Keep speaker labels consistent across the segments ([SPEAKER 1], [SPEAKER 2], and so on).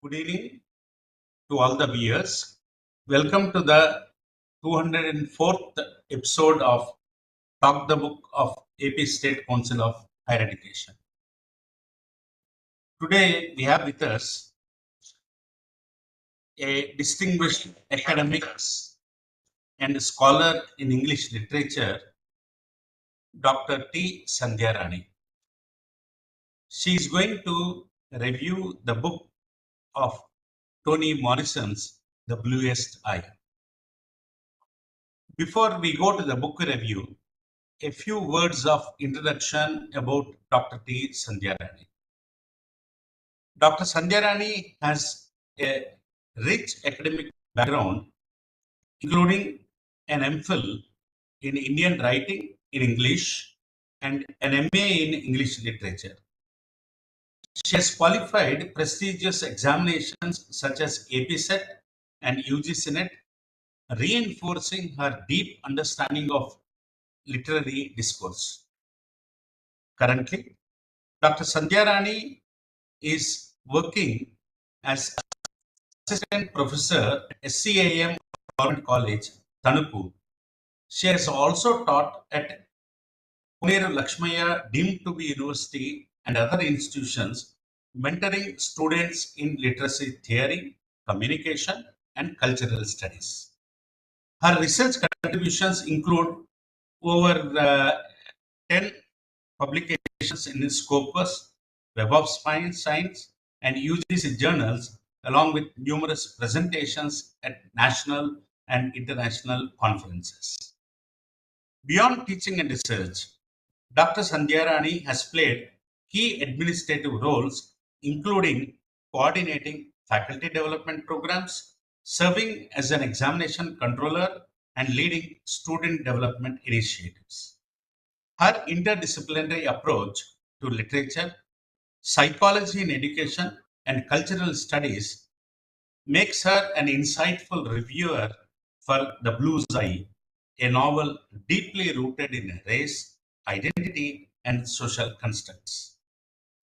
[SPEAKER 1] Good evening to all the viewers. Welcome to the 204th episode of Talk the Book of AP State Council of Higher Education. Today we have with us a distinguished academics and scholar in English literature, Dr. T. Sandhyarani. She is going to review the book of Toni Morrison's The Bluest Eye. Before we go to the book review, a few words of introduction about Dr. T. Sandhyarani. Dr. Sandhyarani has a rich academic background, including an MPhil in Indian writing in English and an MA in English literature. She has qualified prestigious examinations such as APSET and UGCNet, reinforcing her deep understanding of literary discourse. Currently, Dr. Sandhyarani is working as assistant professor at SCIM Government College, Tanuku. She has also taught at Puneru Lakshmaya deemed to be university and other institutions, mentoring students in literacy theory, communication, and cultural studies. Her research contributions include over 10 publications in Scopus, Web of Science, and UGC journals, along with numerous presentations at national and international conferences. Beyond teaching and research, Dr. Sandhyarani has played key administrative roles, including coordinating faculty development programs, serving as an examination controller, and leading student development initiatives. Her interdisciplinary approach to literature, psychology in education, and cultural studies makes her an insightful reviewer for The Bluest Eye, a novel deeply rooted in race, identity, and social constructs.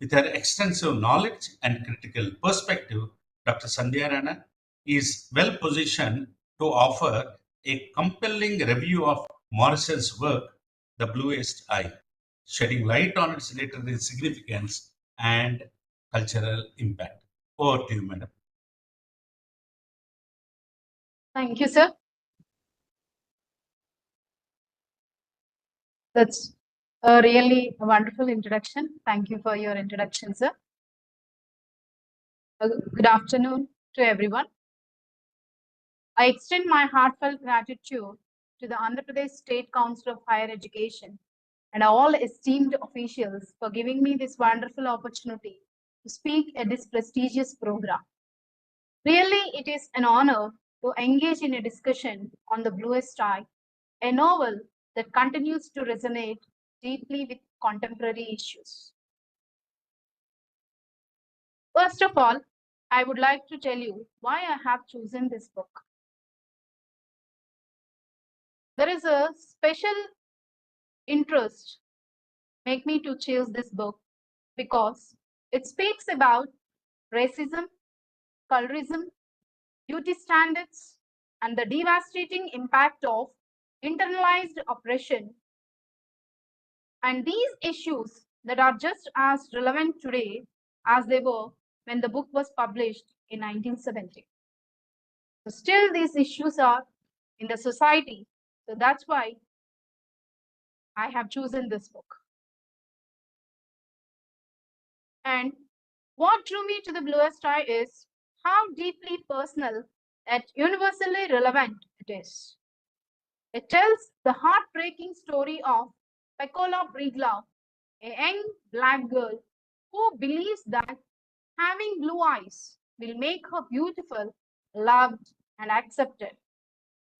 [SPEAKER 1] With her extensive knowledge and critical perspective, Dr. Sandhyarana is well positioned to offer a compelling review of Morrison's work, The Bluest Eye, shedding light on its literary significance and cultural impact. Over to you, madam.
[SPEAKER 2] Thank you, sir. That's a really wonderful introduction. Thank you for your introduction, sir. Good afternoon to everyone. I extend my heartfelt gratitude to the Andhra Pradesh State Council of Higher Education and all esteemed officials for giving me this wonderful opportunity to speak at this prestigious program. Really, it is an honor to engage in a discussion on The Bluest Eye, a novel that continues to resonate deeply with contemporary issues. First of all, I would like to tell you why I have chosen this book. There is a special interest make me to choose this book because it speaks about racism, colorism, beauty standards, and the devastating impact of internalized oppression. And these issues that are just as relevant today as they were when the book was published in 1970. So still these issues are in the society. So that's why I have chosen this book. And what drew me to The Bluest Eye is how deeply personal and universally relevant it is. It tells the heartbreaking story of Pecola Brigla, a young black girl who believes that having blue eyes will make her beautiful, loved, and accepted.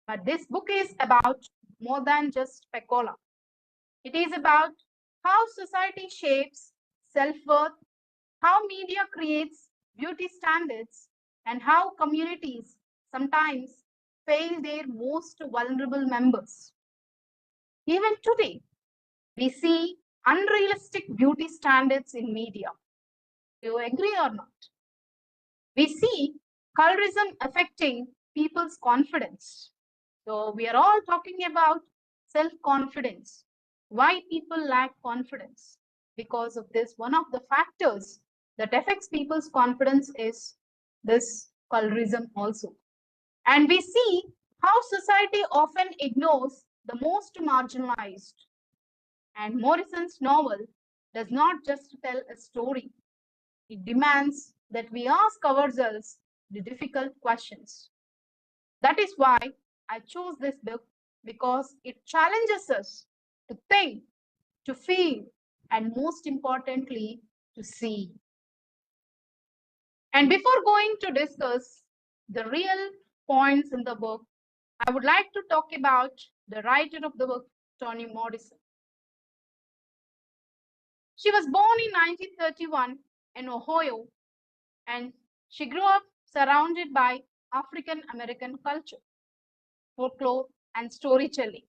[SPEAKER 2] But this book is about more than just Pecola. It is about how society shapes self-worth, how media creates beauty standards, and how communities sometimes fail their most vulnerable members. Even today, we see unrealistic beauty standards in media. Do you agree or not? we see colorism affecting people's confidence. So we are all talking about self-confidence. Why people lack confidence? Because of this, one of the factors that affects people's confidence is this colorism also. And we see how society often ignores the most marginalized. And Morrison's novel does not just tell a story, it demands that we ask ourselves the difficult questions. That is why I chose this book, because it challenges us to think, to feel, and most importantly, to see. And before going to discuss the real points in the book, I would like to talk about the writer of the book, Toni Morrison. She was born in 1931 in Ohio, and she grew up surrounded by African American culture, folklore, and storytelling.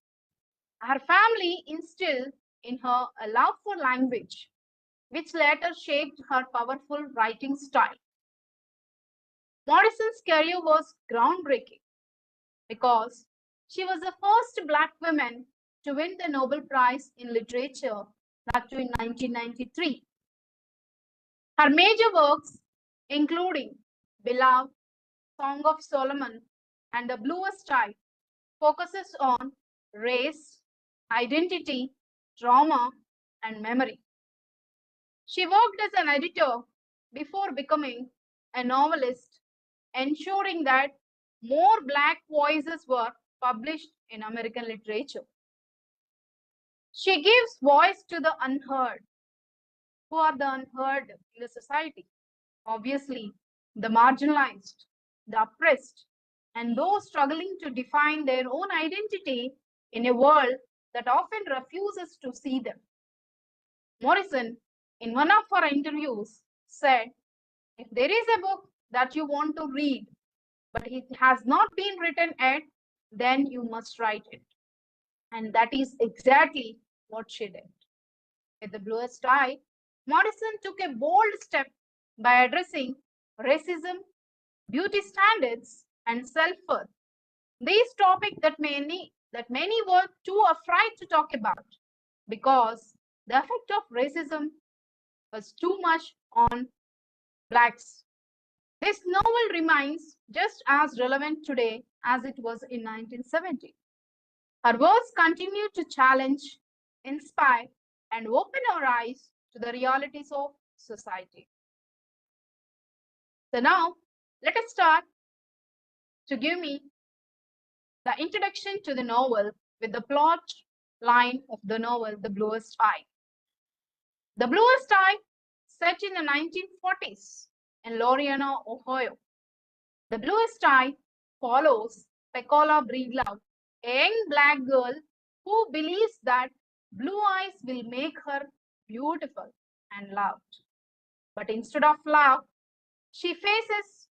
[SPEAKER 2] Her family instilled in her a love for language, which later shaped her powerful writing style. Morrison's career was groundbreaking because she was the first Black woman to win the Nobel Prize in Literature, that too in 1993. Her major works, including Beloved, Song of Solomon, and The Bluest, focuses on race, identity, trauma, and memory. She worked as an editor before becoming a novelist, ensuring that more Black voices were published in American literature. She gives voice to the unheard. Who are the unheard in the society? Obviously, the marginalized, the oppressed, and those struggling to define their own identity in a world that often refuses to see them. Morrison, in one of her interviews, said, if there is a book that you want to read, but it has not been written yet, then you must write it. And that is exactly what she did. With The Bluest Eye, Morrison took a bold step by addressing racism, beauty standards, and self-worth. These topics that many were too afraid to talk about because the effect of racism was too much on blacks. This novel remains just as relevant today as it was in 1970. Her words continue to challenge, inspire, and open our eyes to the realities of society. So now, let us start to give me the introduction to the novel with the plot line of the novel, The Bluest Eye. The Bluest Eye, set in the 1940s in Loriana, Ohio. The Bluest Eye follows Pecola Breedlove, a young Black girl who believes that blue eyes will make her beautiful and loved. But instead of love, she faces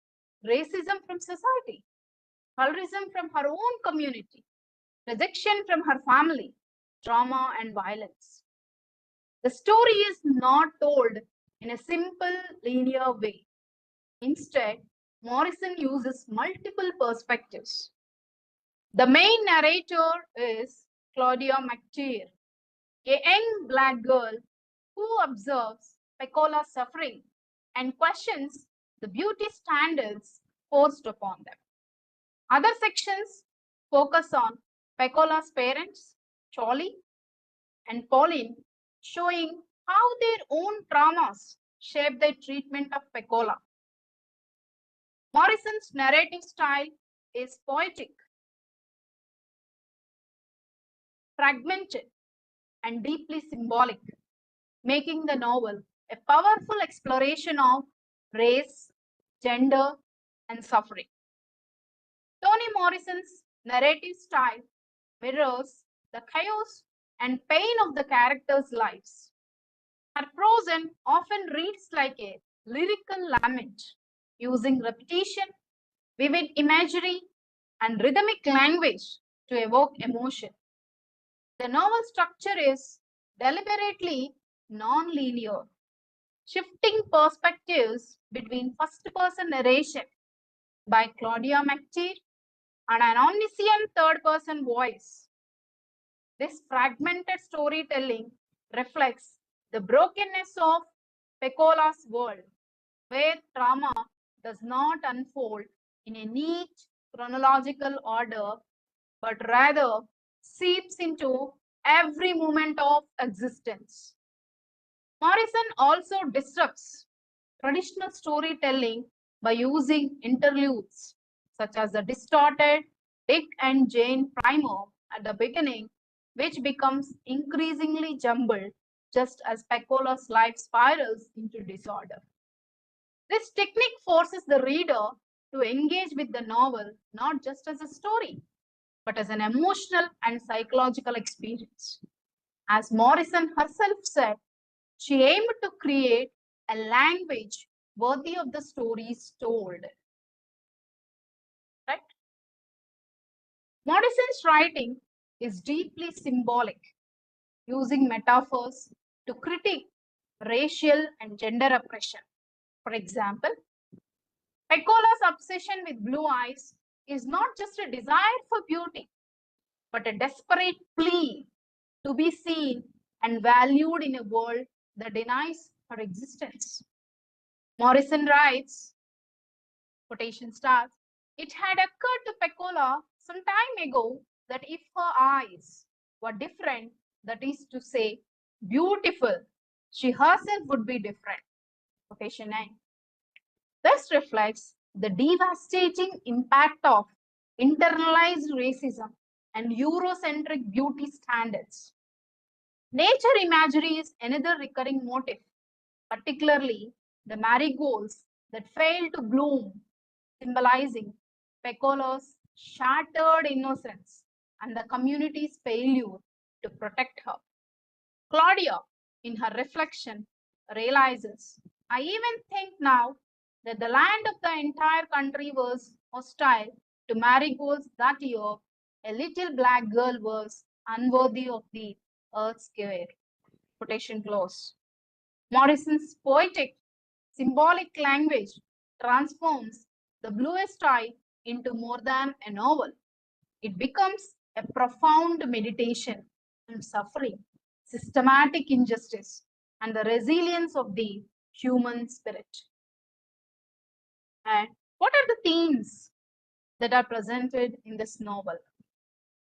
[SPEAKER 2] racism from society, colorism from her own community, rejection from her family, trauma, and violence. The story is not told in a simple linear way. Instead, Morrison uses multiple perspectives. The main narrator is Claudia McTeer, a young Black girl who observes Pecola's suffering and questions the beauty standards forced upon them. Other sections focus on Pecola's parents, Charlie and Pauline, showing how their own traumas shape their treatment of Pecola. Morrison's narrative style is poetic, fragmented, and deeply symbolic, making the novel a powerful exploration of race, gender, and suffering. Toni Morrison's narrative style mirrors the chaos and pain of the characters' lives. Her prose often reads like a lyrical lament, using repetition, vivid imagery, and rhythmic language to evoke emotion. The novel structure is deliberately non-linear. shifting perspectives between first-person narration by Claudia McTeer and an omniscient third-person voice. This fragmented storytelling reflects the brokenness of Peccola's world, where trauma does not unfold in a neat chronological order, but rather seeps into every moment of existence. Morrison also disrupts traditional storytelling by using interludes, such as the distorted Dick and Jane primer at the beginning, which becomes increasingly jumbled just as Peccola's life spirals into disorder. This technique forces the reader to engage with the novel not just as a story, but as an emotional and psychological experience. As Morrison herself said, she aimed to create a language worthy of the stories told. Right? Morrison's writing is deeply symbolic, using metaphors to critique racial and gender oppression. For example, Peccola's obsession with blue eyes is not just a desire for beauty, but a desperate plea to be seen and valued in a world that denies her existence. Morrison writes, quotation starts, it had occurred to Peccola some time ago that if her eyes were different, that is to say, beautiful, she herself would be different. Quotation 9. This reflects the devastating impact of internalized racism and Eurocentric beauty standards. Nature imagery is another recurring motif, particularly the marigolds that fail to bloom, symbolizing Peccola's shattered innocence and the community's failure to protect her. Claudia, in her reflection, realizes, I even think now that the land of the entire country was hostile to marigolds that year. A little black girl was unworthy of the earth's care. Quotation close. Morrison's poetic, symbolic language transforms the bluest eye into more than a novel. It becomes a profound meditation on suffering, systematic injustice, and the resilience of the human spirit. And what are the themes that are presented in this novel?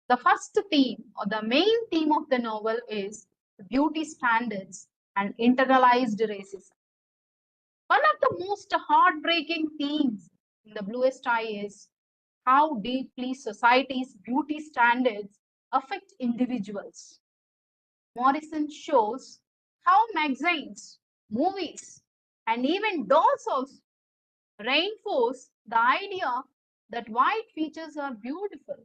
[SPEAKER 2] The first theme, or the main theme of the novel, is beauty standards and internalized racism. One of the most heartbreaking themes in The Bluest Eye is how deeply society's beauty standards affect individuals. Morrison shows how magazines, movies, and even dolls also reinforce the idea that white features are beautiful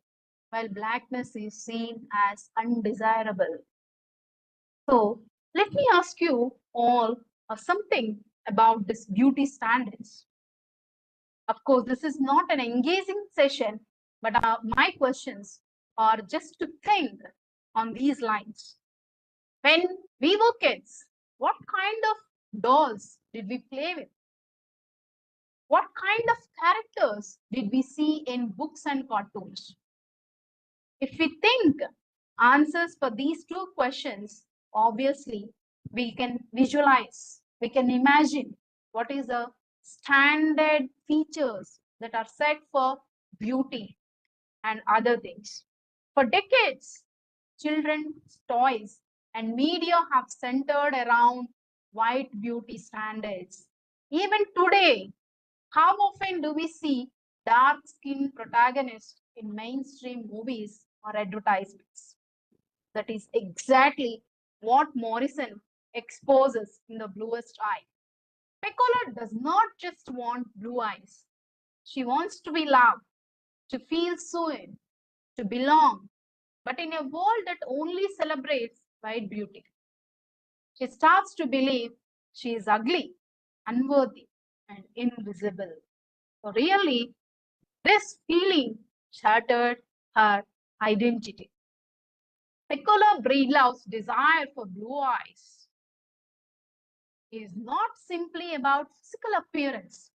[SPEAKER 2] while blackness is seen as undesirable. So, let me ask you all something about this beauty standards. Of course, this is not an engaging session, but my questions are just to think on these lines. When we were kids, what kind of dolls did we play with? What kind of characters did we see in books and cartoons? If we think answers for these two questions, obviously we can visualize, we can imagine what is the standard features that are set for beauty and other things. For decades, children's toys and media have centered around white beauty standards. Even today, how often do we see dark-skinned protagonists in mainstream movies or advertisements? That is exactly what Morrison exposes in The Bluest Eye. Peccola does not just want blue eyes. She wants to be loved, to feel seen, to belong, but in a world that only celebrates white beauty. She starts to believe she is ugly, unworthy, and invisible. So really, this feeling shattered her identity. Peccola Breedlove's desire for blue eyes is not simply about physical appearance.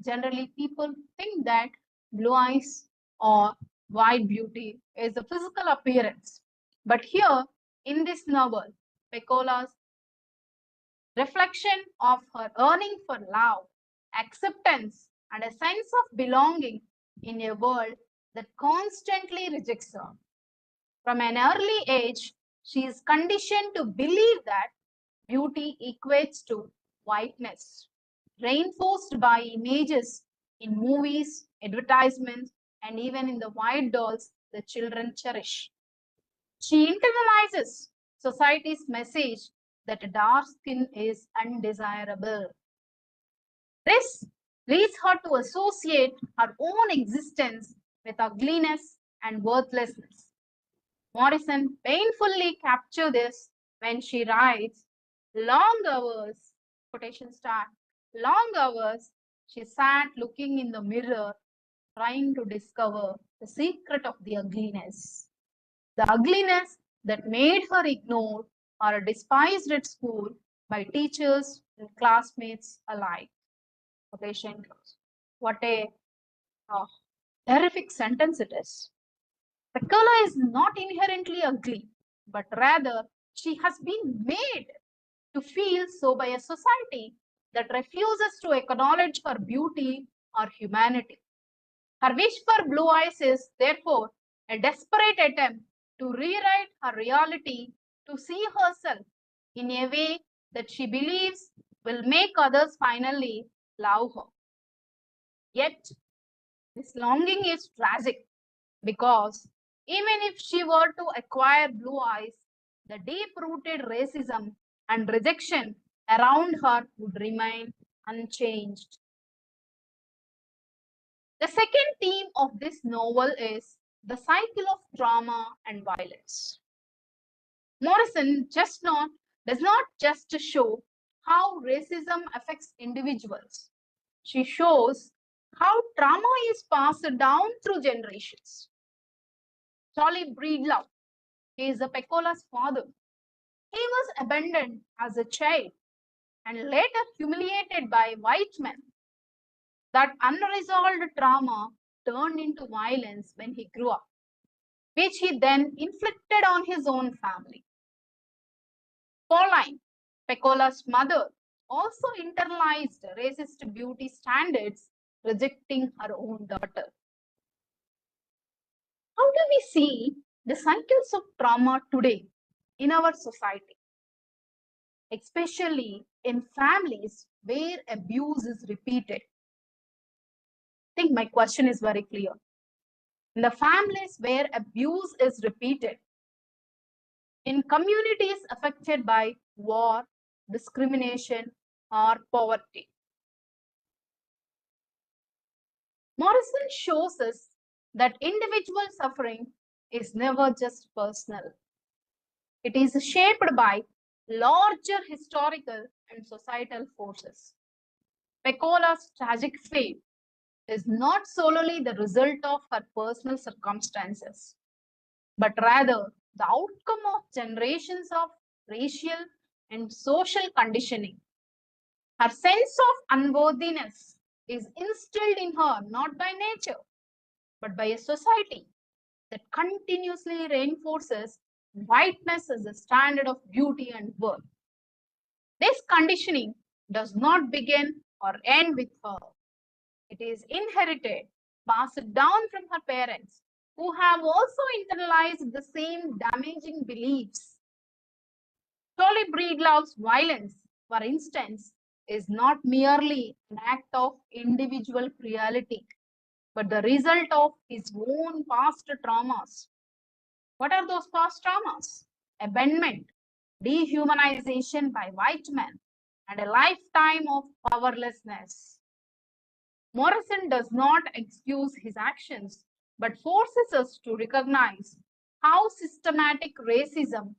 [SPEAKER 2] Generally, people think that blue eyes or white beauty is a physical appearance. But here in this novel, Pecola's reflection of her yearning for love, acceptance, and a sense of belonging in a world that constantly rejects her. From an early age, she is conditioned to believe that beauty equates to whiteness, reinforced by images in movies, advertisements, and even in the white dolls the children cherish. She internalizes society's message that dark skin is undesirable. This leads her to associate her own existence with ugliness and worthlessness. Morrison painfully captures this when she writes, long hours, quotation start, long hours, she sat looking in the mirror, trying to discover the secret of the ugliness. The ugliness that made her ignored or despised at school by teachers and classmates alike. Quotation close. What a uh, terrific sentence it is. Pecola is not inherently ugly, but rather she has been made to feel so by a society that refuses to acknowledge her beauty or humanity. Her wish for blue eyes is, therefore, a desperate attempt to rewrite her reality to see herself in a way that she believes will make others finally love her. Yet, this longing is tragic because even if she were to acquire blue eyes, the deep rooted racism and rejection around her would remain unchanged. The second theme of this novel is the cycle of trauma and violence. Morrison does not just show how racism affects individuals. She shows how trauma is passed down through generations. Charlie Breedlove is a Pecola's father. He was abandoned as a child and later humiliated by white men. That unresolved trauma turned into violence when he grew up, which he then inflicted on his own family. Pauline, Pecola's mother, also internalized racist beauty standards, rejecting her own daughter. How do we see the cycles of trauma today in our society, especially in families where abuse is repeated? I think my question is very clear. In the families where abuse is repeated, in communities affected by war, discrimination, or poverty. Morrison shows us that individual suffering is never just personal. It is shaped by larger historical and societal forces. Pecola's tragic fate is not solely the result of her personal circumstances, but rather the outcome of generations of racial and social conditioning. Her sense of unworthiness is instilled in her not by nature, but by a society that continuously reinforces whiteness as a standard of beauty and worth. This conditioning does not begin or end with her. It is inherited, passed down from her parents, who have also internalized the same damaging beliefs. Charlie Breedlove's violence, for instance, is not merely an act of individual cruelty, but the result of his own past traumas. What are those past traumas? Abandonment, dehumanization by white men, and a lifetime of powerlessness. Morrison does not excuse his actions, but forces us to recognize how systematic racism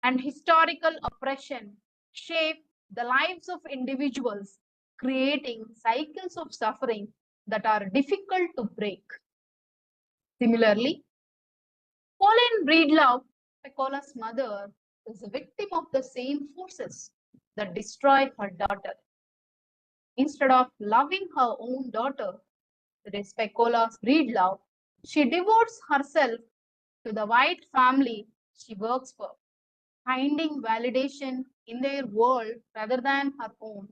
[SPEAKER 2] and historical oppression shape the lives of individuals, creating cycles of suffering that are difficult to break. Similarly, Pauline Breedlove, Pecola's mother, is a victim of the same forces. that destroy her daughter. Instead of loving her own daughter, that is Pecola's breed love, she devotes herself to the white family she works for, finding validation in their world rather than her own.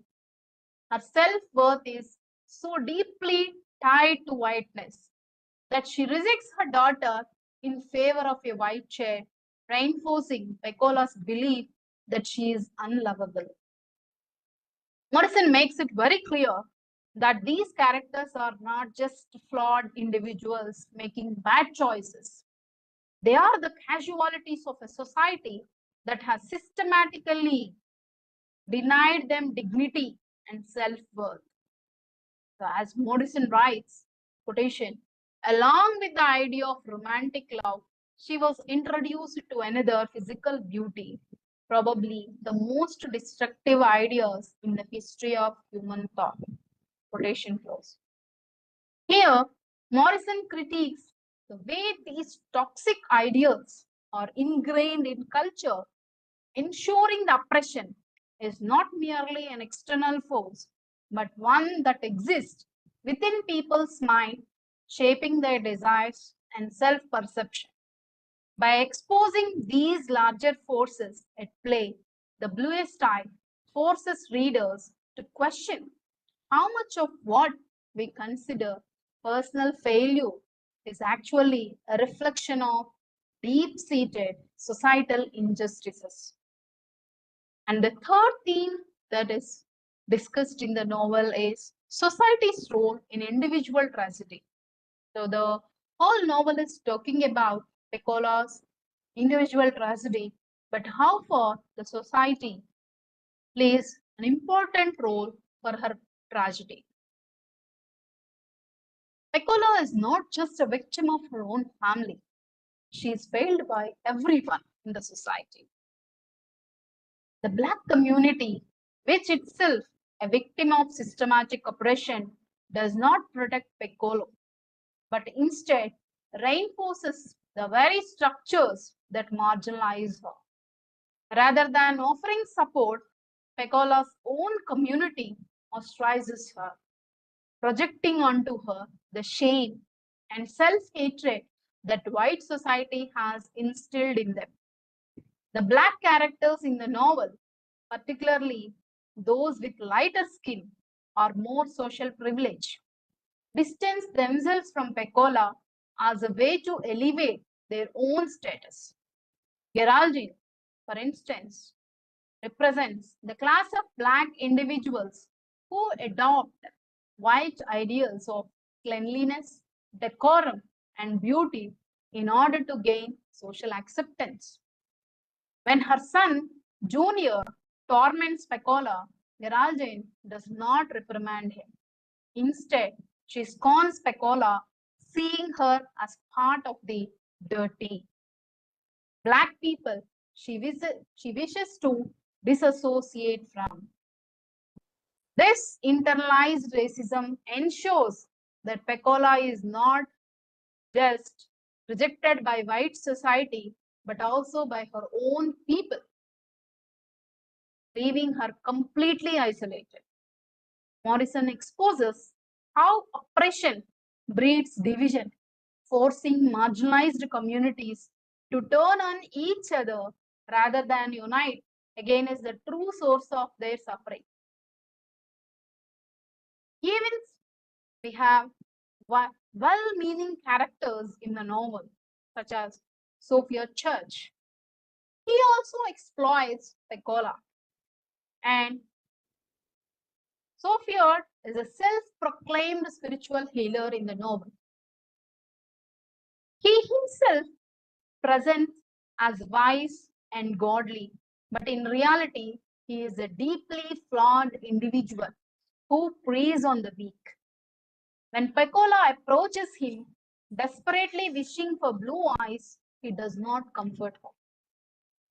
[SPEAKER 2] Her self worth is so deeply tied to whiteness that she rejects her daughter in favor of a white child, reinforcing Pecola's belief that she is unlovable. Morrison makes it very clear that these characters are not just flawed individuals making bad choices. They are the casualties of a society that has systematically denied them dignity and self-worth. So as Morrison writes, quotation, along with the idea of romantic love, she was introduced to another physical beauty, probably the most destructive ideas in the history of human thought. Quotation close. Here, Morrison critiques the way these toxic ideals are ingrained in culture, ensuring the oppression is not merely an external force, but one that exists within people's mind, shaping their desires and self perception. By exposing these larger forces at play, the Bluest Eye forces readers to question how much of what we consider personal failure is actually a reflection of deep seated societal injustices. And the third theme that is discussed in the novel is society's role in individual tragedy. So the whole novel is talking about Pecola's individual tragedy, but how far the society plays an important role for her tragedy. Pecola is not just a victim of her own family. She is failed by everyone in the society. The Black community, which itself a victim of systematic oppression, does not protect Pecolo, but instead reinforces the very structures that marginalize her. Rather than offering support, Pecola's own community ostracizes her, projecting onto her the shame and self hatred that white society has instilled in them. The Black characters in the novel, particularly those with lighter skin or more social privilege, distance themselves from Pecola as a way to elevate their own status. Geraldine, for instance, represents the class of Black individuals who adopt white ideals of cleanliness, decorum, and beauty in order to gain social acceptance. When her son, Junior, torments Pecola, Geraldine does not reprimand him. Instead, she scorns Pecola, seeing her as part of the dirty. Black people she wishes to disassociate from. This internalized racism ensures that Pecola is not just rejected by white society, but also by her own people, leaving her completely isolated. Morrison exposes how oppression breeds division, forcing marginalized communities to turn on each other rather than unite against the true source of their suffering. Even we have well-meaning characters in the novel, such as Sophia Church. He also exploits Pecola, and Sophia is a self-proclaimed spiritual healer in the novel. He himself presents as wise and godly, but in reality, he is a deeply flawed individual who preys on the weak. When Pecola approaches him, desperately wishing for blue eyes, he does not comfort her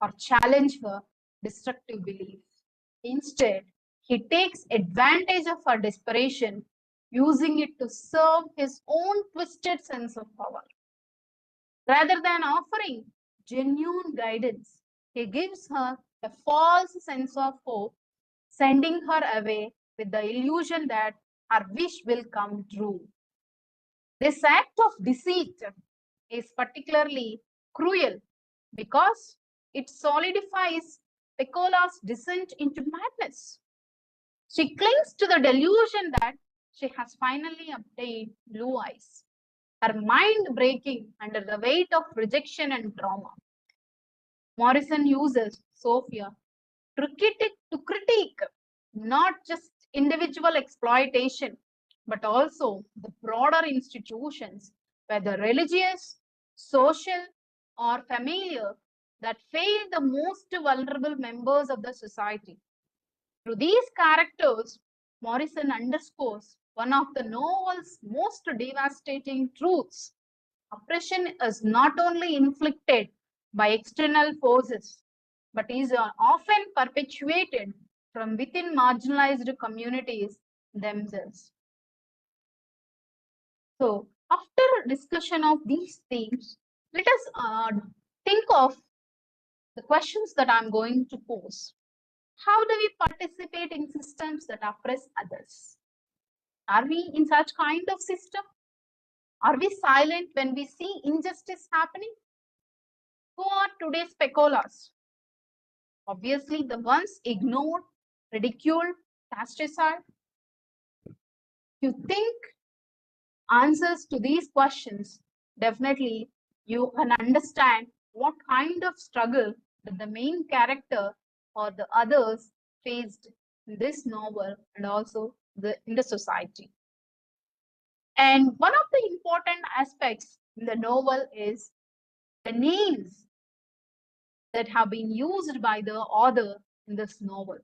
[SPEAKER 2] or challenge her destructive beliefs. Instead, he takes advantage of her desperation, using it to serve his own twisted sense of power. Rather than offering genuine guidance, he gives her a false sense of hope, sending her away with the illusion that her wish will come true. This act of deceit is particularly cruel because it solidifies Peccola's descent into madness. She clings to the delusion that she has finally obtained blue eyes, her mind breaking under the weight of rejection and trauma. Morrison uses Sophia to critique not just individual exploitation, but also the broader institutions, whether religious, social, or familiar, that fail the most vulnerable members of the society. Through these characters, Morrison underscores one of the novel's most devastating truths. Oppression is not only inflicted by external forces, but is often perpetuated from within marginalized communities themselves. So, after discussion of these themes, let us think of the questions that I'm going to pose. How do we participate in systems that oppress others? Are we in such kind of system? Are we silent when we see injustice happening? Who are today's Peccolas? Obviously, the ones ignored, ridiculed, cast aside. You think answers to these questions, definitely you can understand what kind of struggle that the main character or the others faced in this novel and also in the society. And one of the important aspects in the novel is the names that have been used by the author in this novel.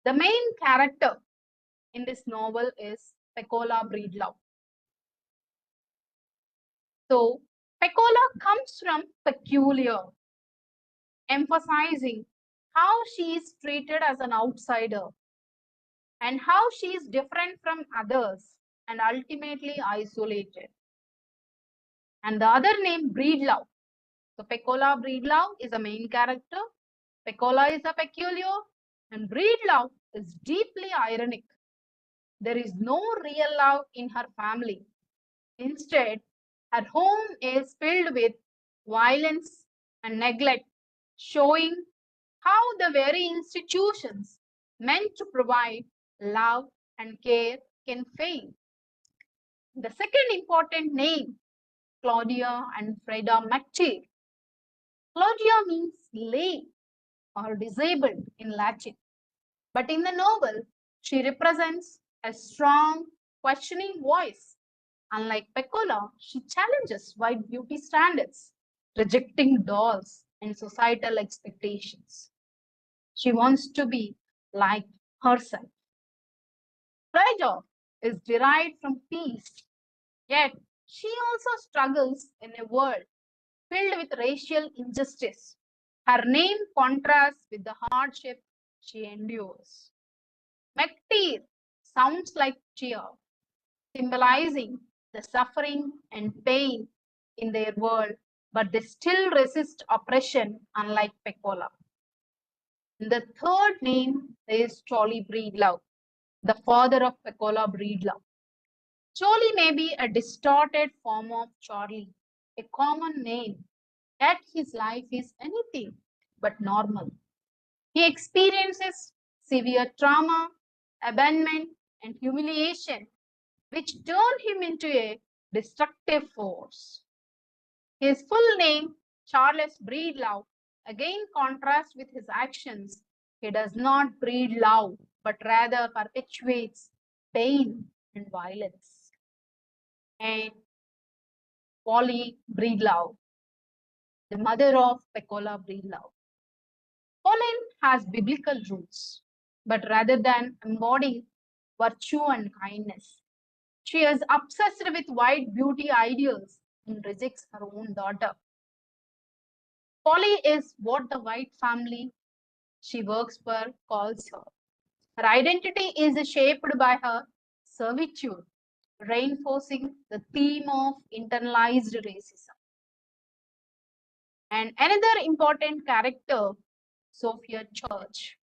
[SPEAKER 2] The main character in this novel is Peccola Breedlove. So, Peccola comes from peculiar, emphasizing how she is treated as an outsider and how she is different from others and ultimately isolated. And the other name, Breedlove. So, Peccola Breedlove is a main character. Peccola is a peculiar, and Breedlove is deeply ironic. There is no real love in her family. Instead, her home is filled with violence and neglect, showing how the very institutions meant to provide love and care can fail. The second important name, Claudia and Freda McTeague. Claudia means lame or disabled in Latin, but in the novel, she represents a strong, questioning voice. Unlike Peccola, she challenges white beauty standards, rejecting dolls and societal expectations. She wants to be like herself. Fragile is derived from peace, yet she also struggles in a world filled with racial injustice. Her name contrasts with the hardship she endures. Mektir sounds like cheer, symbolizing the suffering and pain in their world, but they still resist oppression, unlike Peccola. The third name is Charlie Breedlove, the father of Peccola Breedlove. Charlie may be a distorted form of Charlie, a common name, yet his life is anything but normal. He experiences severe trauma, abandonment, and humiliation, which turn him into a destructive force. His full name, Charles Breedlove, again contrasts with his actions. He does not breed love, but rather perpetuates pain and violence. And Polly Breedlove, the mother of Peccola Breedlove. Pauline has biblical roots, but rather than embodying virtue and kindness, she is obsessed with white beauty ideals and rejects her own daughter. Polly is what the white family she works for calls her. Her identity is shaped by her servitude, reinforcing the theme of internalized racism. And another important character Sophia Church.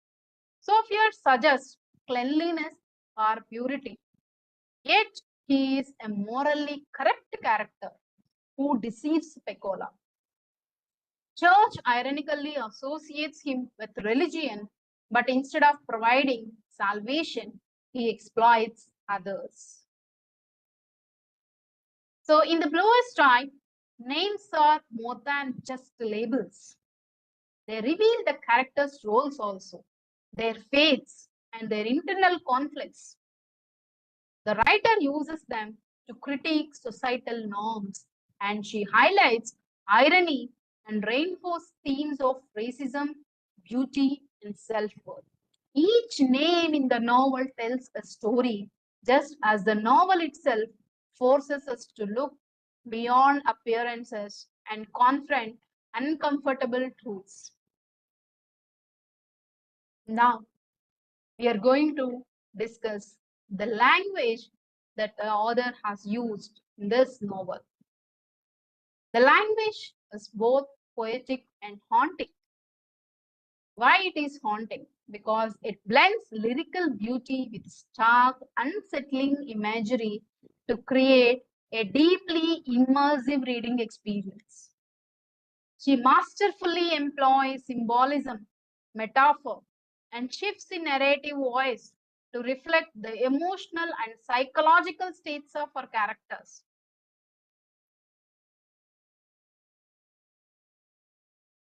[SPEAKER 2] Sophia suggests cleanliness or purity, yet he is a morally correct character who deceives Pecola. Church ironically associates him with religion, but instead of providing salvation, he exploits others. So in the Bluest Eye, names are more than just labels. They reveal the characters' roles also, their faiths, and their internal conflicts. The writer uses them to critique societal norms, and she highlights irony and reinforces themes of racism, beauty, and self-worth. Each name in the novel tells a story, just as the novel itself forces us to look beyond appearances and confront uncomfortable truths. Now, we are going to discuss the language that the author has used in this novel. The language is both poetic and haunting. Why it is haunting? Because it blends lyrical beauty with stark, unsettling imagery to create a deeply immersive reading experience. She masterfully employs symbolism, metaphor, and shifts in narrative voice to reflect the emotional and psychological states of her characters.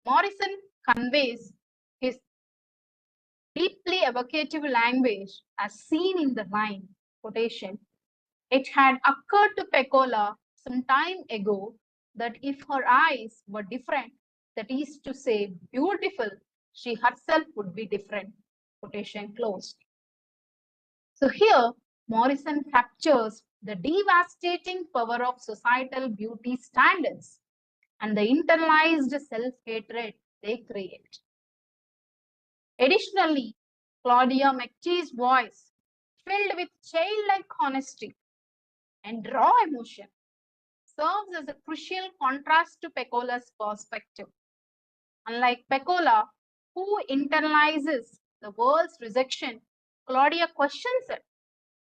[SPEAKER 2] Morrison conveys his deeply evocative language as seen in the line quotation. It had occurred to Pecola some time ago that if her eyes were different, that is to say, beautiful, she herself would be different. Quotation closed. So here, Morrison captures the devastating power of societal beauty standards and the internalized self-hatred they create. Additionally, Claudia McTee's voice, filled with childlike honesty and raw emotion, serves as a crucial contrast to Pecola's perspective. Unlike Pecola, who internalizes the world's rejection, Claudia questions it,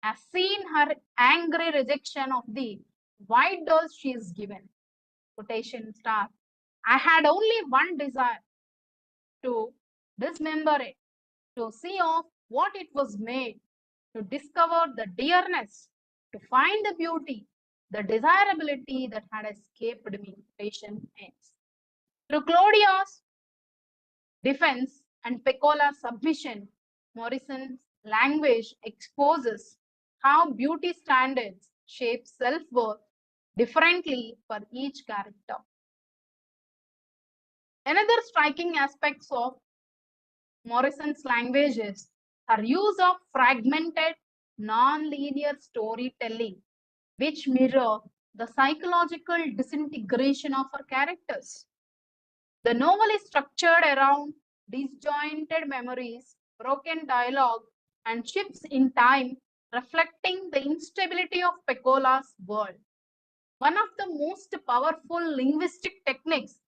[SPEAKER 2] has seen her angry rejection of the white dolls she is given. Quotation start. I had only one desire to dismember it, to see off what it was made, to discover the dearness, to find the beauty, the desirability that had escaped me. Quotation ends. Through Claudia's defense and Pecola's submission, Morrison's language exposes how beauty standards shape self-worth differently for each character. Another striking aspect of Morrison's language is her use of fragmented, non-linear storytelling, which mirror the psychological disintegration of her characters. The novel is structured around disjointed memories, broken dialogue, and shifts in time, reflecting the instability of Pecola's world. One of the most powerful linguistic techniques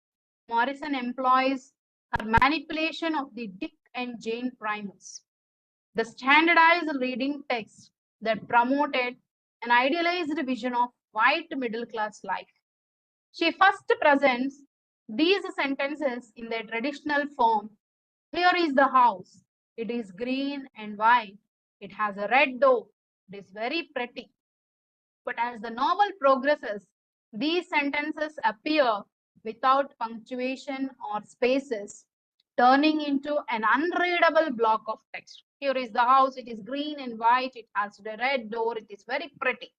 [SPEAKER 2] Morrison employs her manipulation of the Dick and Jane primers, the standardized reading text that promoted an idealized vision of white middle class life. She first presents these sentences in their traditional form. Here is the house. It is green and white. It has a red door. It is very pretty. But as the novel progresses, these sentences appear without punctuation or spaces, turning into an unreadable block of text. Here is the house. It is green and white. It has a red door. It is very pretty.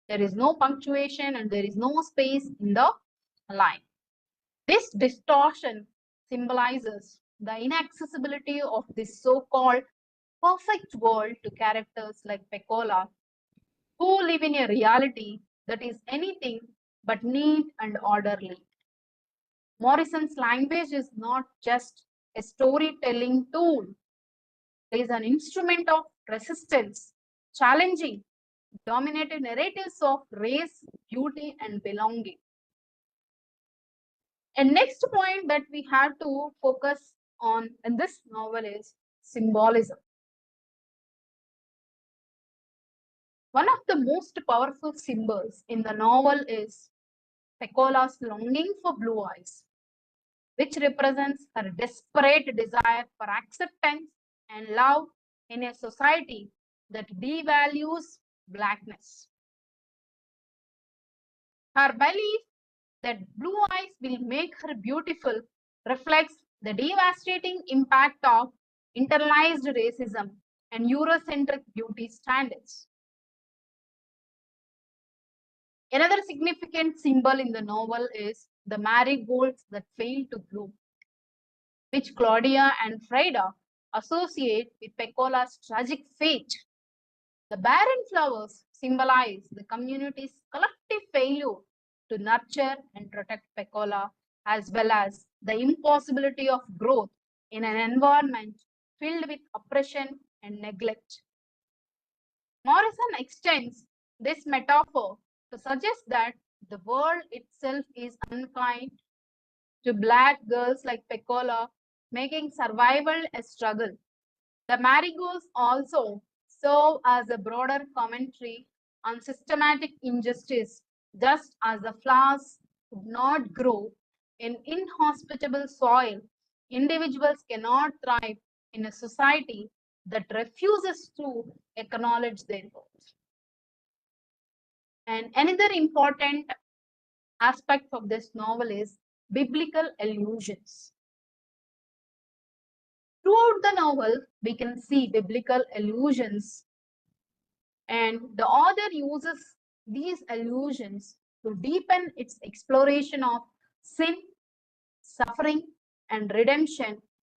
[SPEAKER 2] There is no punctuation and there is no space in the line. This distortion symbolizes the inaccessibility of this so-called perfect world to characters like Pecola, who live in a reality that is anything but neat and orderly. Morrison's language is not just a storytelling tool, it is an instrument of resistance, challenging dominated narratives of race, beauty, and belonging. And next point that we have to focus on in this novel is symbolism. One of the most powerful symbols in the novel is Pecola's longing for blue eyes, which represents her desperate desire for acceptance and love in a society that devalues blackness. Her belief that blue eyes will make her beautiful reflects the devastating impact of internalized racism and Eurocentric beauty standards. Another significant symbol in the novel is the marigolds that fail to bloom, which Claudia and Frida associate with Pecola's tragic fate. The barren flowers symbolize the community's collective failure to nurture and protect Pecola, as well as the impossibility of growth in an environment filled with oppression and neglect. Morrison extends this metaphor to suggest that the world itself is unkind to Black girls like Pecola, making survival a struggle. The marigolds also serve as a broader commentary on systematic injustice, just as the flowers could not grow in inhospitable soil. Individuals cannot thrive in a society that refuses to acknowledge their worth. And another important aspect of this novel is biblical allusions. Throughout the novel, we can see biblical allusions, and the author uses these allusions to deepen its exploration of sin, suffering, and redemption,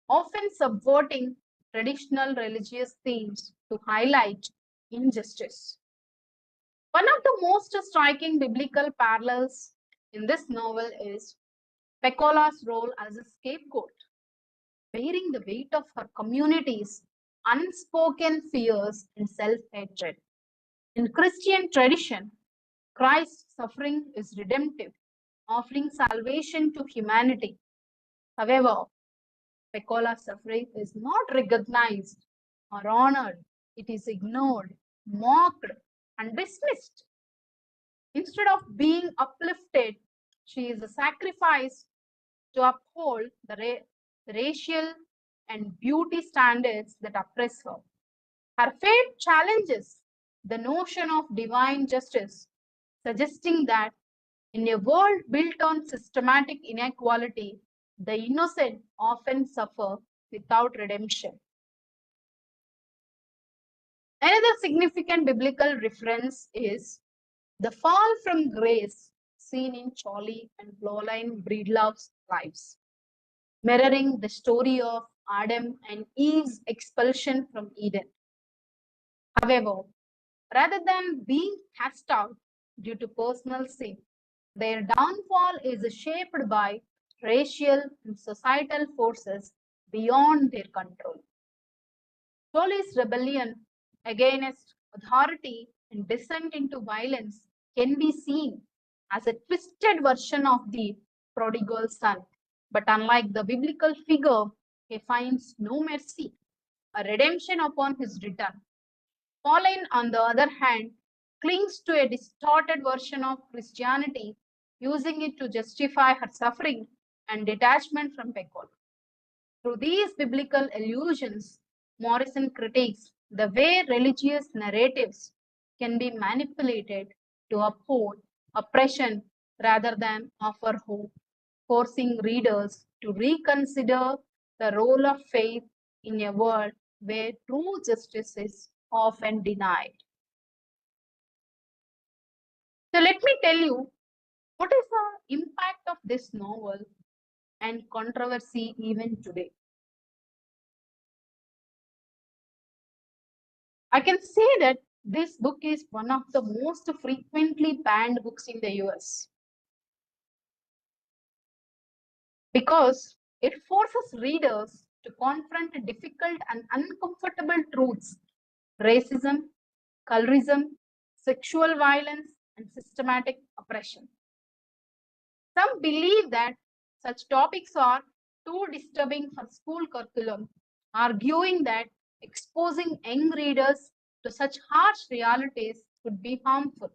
[SPEAKER 2] often subverting traditional religious themes to highlight injustice. One of the most striking biblical parallels in this novel is Pecola's role as a scapegoat, bearing the weight of her community's unspoken fears and self hatred. In Christian tradition, Christ's suffering is redemptive, offering salvation to humanity. However, Pecola's suffering is not recognized or honored, it is ignored, mocked, and dismissed. Instead of being uplifted, she is sacrificed to uphold the racial and beauty standards that oppress her. Her fate challenges the notion of divine justice, suggesting that in a world built on systematic inequality, the innocent often suffer without redemption. Another significant biblical reference is the fall from grace seen in Charlie and Lorraine Breedlove's lives, mirroring the story of Adam and Eve's expulsion from Eden. However, rather than being cast out due to personal sin, their downfall is shaped by racial and societal forces beyond their control. Toli's rebellion against authority and descent into violence can be seen as a twisted version of the prodigal son. But unlike the biblical figure, he finds no mercy, a redemption upon his return. Pauline, on the other hand, clings to a distorted version of Christianity, using it to justify her suffering and detachment from Pecola. Through these biblical allusions, Morrison critiques the way religious narratives can be manipulated to uphold oppression rather than offer hope, forcing readers to reconsider the role of faith in a world where true justice is often denied. So let me tell you what is the impact of this novel and controversy even today. I can say that this book is one of the most frequently banned books in the US because it forces readers to confront difficult and uncomfortable truths: racism, colorism, sexual violence, and systematic oppression. Some believe that such topics are too disturbing for school curriculum, arguing that exposing young readers to such harsh realities could be harmful.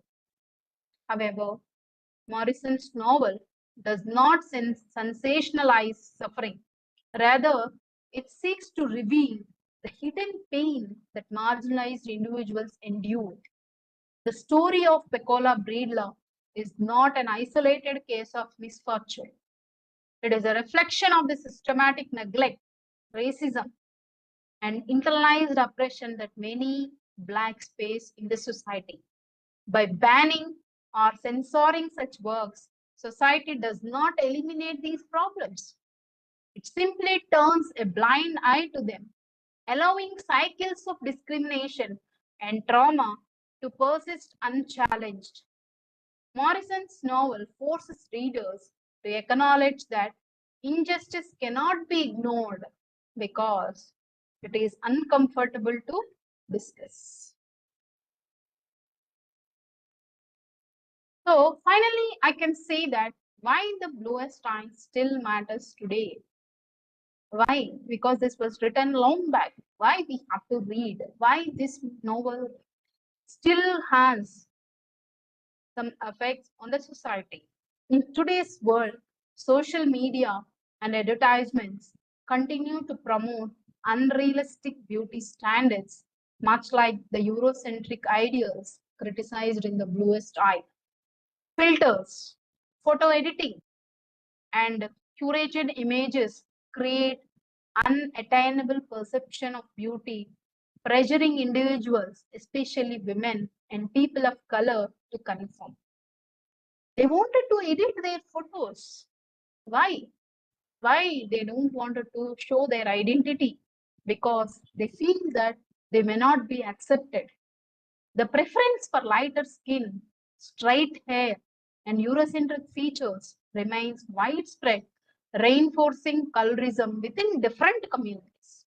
[SPEAKER 2] However, Morrison's novel does not sensationalize suffering. Rather, it seeks to reveal the hidden pain that marginalized individuals endure. The story of Pecola Breedlove is not an isolated case of misfortune. It is a reflection of the systematic neglect, racism, and internalized oppression that many Blacks face in the society. By banning or censoring such works, society does not eliminate these problems. It simply turns a blind eye to them, allowing cycles of discrimination and trauma to persist unchallenged. Morrison's novel forces readers to acknowledge that injustice cannot be ignored because it is uncomfortable to discuss. So finally, I can say that why the Bluest Eye still matters today. Why? Because this was written long back. Why we have to read? Why this novel still has some effects on the society? In today's world, social media and advertisements continue to promote unrealistic beauty standards, much like the Eurocentric ideals criticized in the Bluest Eye. Filters, photo editing, and curated images create unattainable perception of beauty, pressuring individuals, especially women and people of color, to conform. They wanted to edit their photos. Why? Why they don't want to show their identity? Because they feel that they may not be accepted. The preference for lighter skin, straight hair, and Eurocentric features remains widespread, reinforcing colorism within different communities.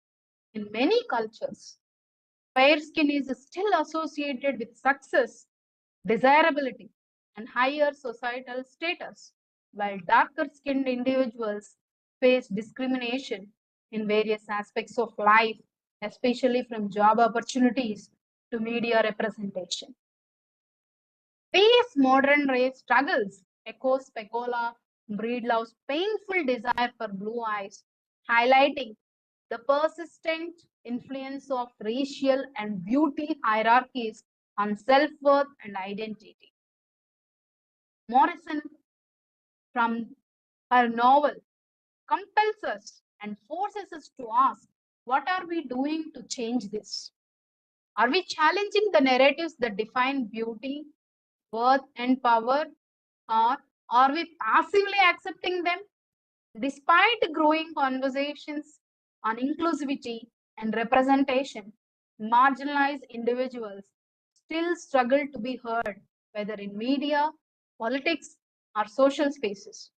[SPEAKER 2] In many cultures, fair skin is still associated with success, desirability, and higher societal status, while darker skinned individuals face discrimination in various aspects of life, especially from job opportunities to media representation. This modern race struggles echoes Pecola Breedlove's painful desire for blue eyes, highlighting the persistent influence of racial and beauty hierarchies on self-worth and identity. Morrison, from her novel, compels us and forces us to ask, what are we doing to change this? Are we challenging the narratives that define beauty, worth, and power, or are we passively accepting them? Despite growing conversations on inclusivity and representation, marginalized individuals still struggle to be heard, whether in media, politics, or social spaces.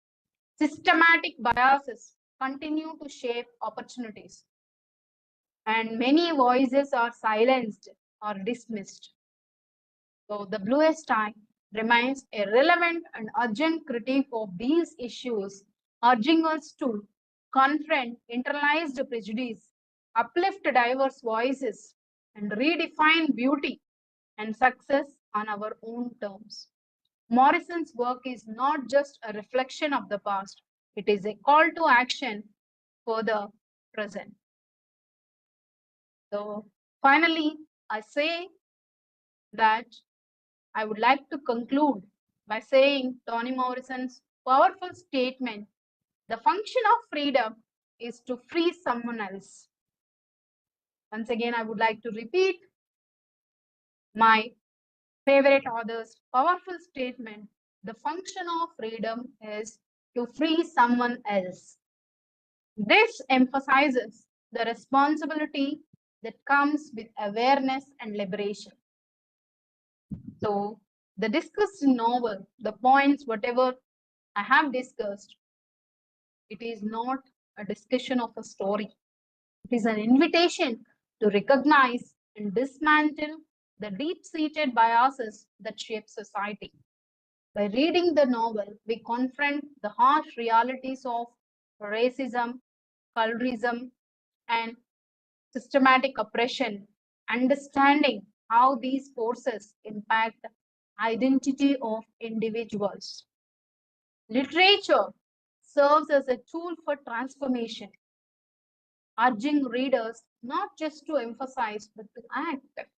[SPEAKER 2] Systematic biases continue to shape opportunities, and many voices are silenced or dismissed. So, the Bluest Eye remains a relevant and urgent critique of these issues, urging us to confront internalized prejudice, uplift diverse voices, and redefine beauty and success on our own terms. Morrison's work is not just a reflection of the past, it is a call to action for the present. So, finally, I say that I would like to conclude by saying Toni Morrison's powerful statement, the function of freedom is to free someone else. Once again, I would like to repeat my favorite author's powerful statement, the function of freedom is to free someone else. This emphasizes the responsibility that comes with awareness and liberation. So, the discussed novel, the points, whatever I have discussed, it is not a discussion of a story. It is an invitation to recognize and dismantle the deep-seated biases that shape society. By reading the novel, we confront the harsh realities of racism, colorism, and systematic oppression, understanding how these forces impact identity of individuals. Literature serves as a tool for transformation, urging readers not just to emphasize but to act.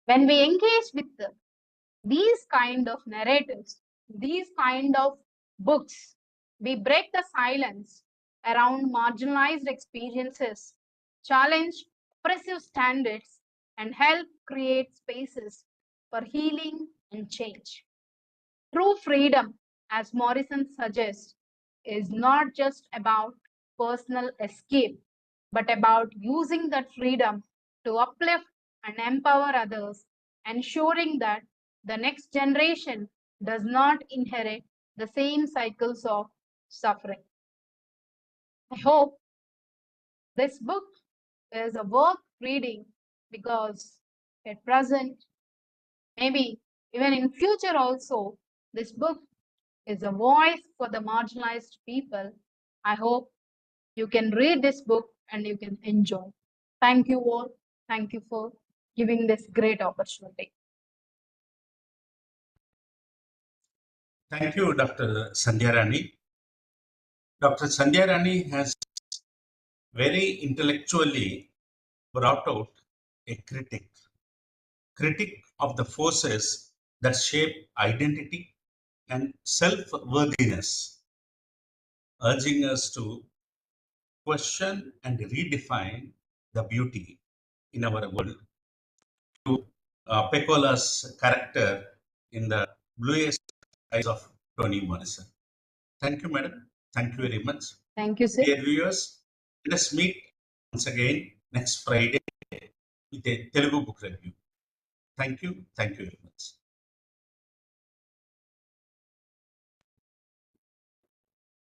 [SPEAKER 2] When we engage with these kind of narratives, these kind of books, we break the silence around marginalized experiences, challenge oppressive standards, and help create spaces for healing and change. True freedom, as Morrison suggests, is not just about personal escape, but about using that freedom to uplift and empower others, ensuring that the next generation does not inherit the same cycles of suffering. I hope this book is a worth reading because at present, maybe even in future also, this book is a voice for the marginalized people. I hope you can read this book and you can enjoy. Thank you all. Thank you for giving this great opportunity.
[SPEAKER 1] Thank you, Dr. Sandhyarani. Dr. Sandhyarani has very intellectually brought out a critic of the forces that shape identity and self-worthiness, urging us to question and redefine the beauty in our world. To Pecola's character in the Bluest eyes of Toni Morrison. Thank you, madam. Thank you very much.
[SPEAKER 2] Thank you, sir.
[SPEAKER 1] Dear viewers, let us meet once again next Friday with a Telugu book review. Thank you. Thank you very much.